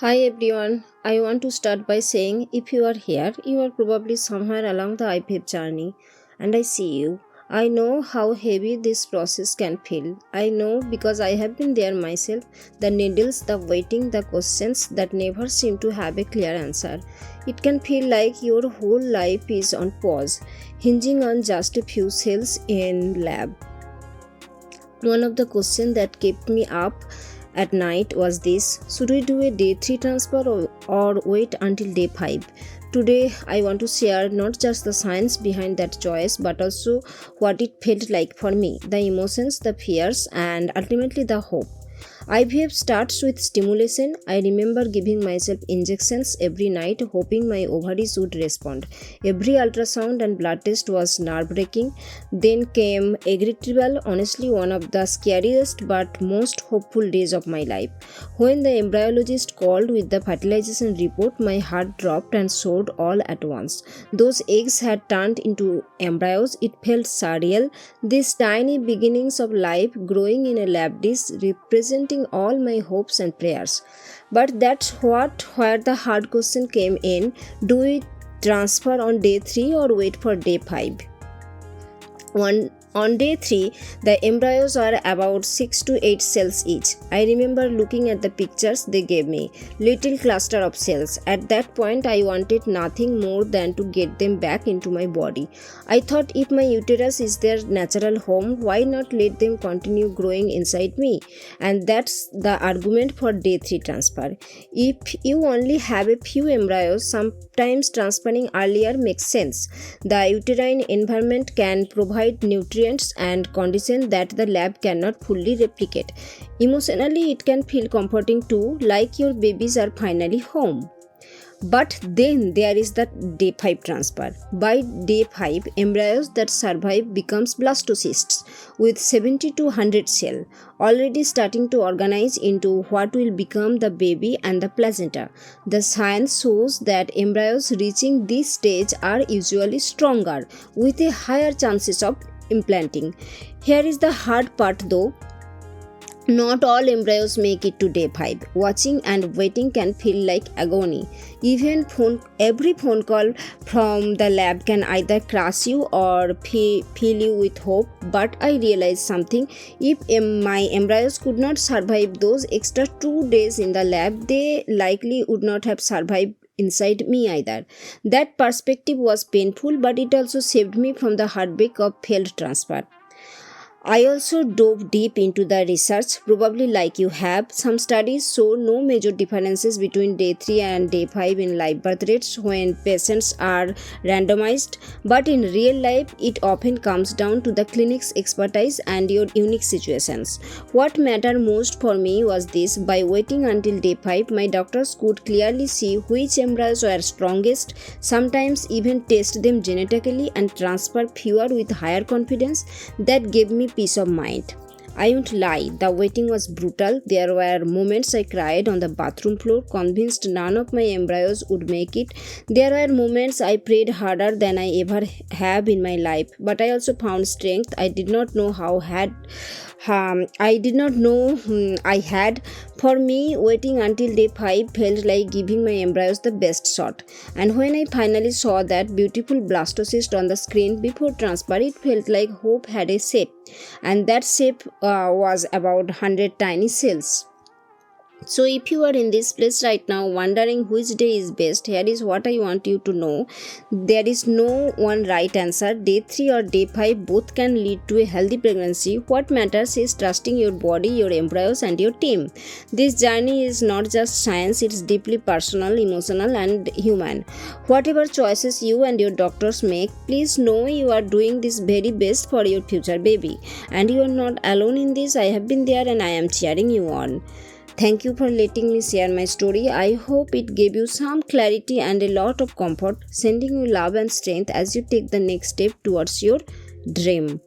Hi everyone, I want to start by saying if you are here, you are probably somewhere along the IVF journey, and I see you. I know how heavy this process can feel. I know because I have been there myself. The needles, the waiting, the questions that never seem to have a clear answer. It can feel like your whole life is on pause, hinging on just a few cells in lab. One of the questions that kept me up at night was this: should we do a day 3 transfer or wait until day 5? Today, I want to share not just the science behind that choice but also what it felt like for me, the emotions, the fears, and ultimately the hope. IVF starts with stimulation. I remember giving myself injections every night, hoping my ovaries would respond. Every ultrasound and blood test was nerve-wracking. Then came egretrial, honestly one of the scariest but most hopeful days of my life. When the embryologist called with the fertilization report, my heart dropped and soared all at once. Those eggs had turned into embryos. It felt surreal. These tiny beginnings of life growing in a lab dish, representing all my hopes and prayers. But that's where the hard question came in. Do we transfer on day 3 or wait for day 5? On day 3, the embryos are about 6 to 8 cells each. I remember looking at the pictures they gave me, little cluster of cells. At that point, I wanted nothing more than to get them back into my body. I thought if my uterus is their natural home, why not let them continue growing inside me? And that's the argument for day 3 transfer. If you only have a few embryos, sometimes transferring earlier makes sense. The uterine environment can provide nutrients and conditions that the lab cannot fully replicate. Emotionally, it can feel comforting too, like your babies are finally home. But then there is the day 5 transfer. By day 5, embryos that survive becomes blastocysts with 70 to 100 cells, already starting to organize into what will become the baby and the placenta. The science shows that embryos reaching this stage are usually stronger, with a higher chances of implanting. Here is the hard part though. Not all embryos make it to day 5. Watching and waiting can feel like agony. Every phone call from the lab can either crush you or fill you with hope. But I realized something. If my embryos could not survive those extra 2 days in the lab, they likely would not have survived inside me either. That perspective was painful, but it also saved me from the heartbreak of failed transfer. I also dove deep into the research, probably like you have. Some studies show no major differences between day 3 and day 5 in live birth rates when patients are randomized, but in real life, it often comes down to the clinic's expertise and your unique situations. What mattered most for me was this: by waiting until day 5, my doctors could clearly see which embryos were strongest, sometimes even test them genetically and transfer fewer with higher confidence. That gave me peace of mind. I won't lie, the waiting was brutal. There were moments I cried on the bathroom floor, convinced none of my embryos would make it. There were moments I prayed harder than I ever have in my life, but I also found strength I did not know I had. For me, waiting until day 5 felt like giving my embryos the best shot. And when I finally saw that beautiful blastocyst on the screen before transfer, it felt like hope had a shape. And that shape was about 100 tiny cells. So if you are in this place right now wondering which day is best, here is what I want you to know. There is no one right answer. Day 3 or day 5 both can lead to a healthy pregnancy. What matters is trusting your body, your embryos, and your team. This journey is not just science, it's deeply personal, emotional, and human. Whatever choices you and your doctors make, please know you are doing this very best for your future baby. And you are not alone in this. I have been there and I am cheering you on. Thank you for letting me share my story. I hope it gave you some clarity and a lot of comfort, sending you love and strength as you take the next step towards your dream.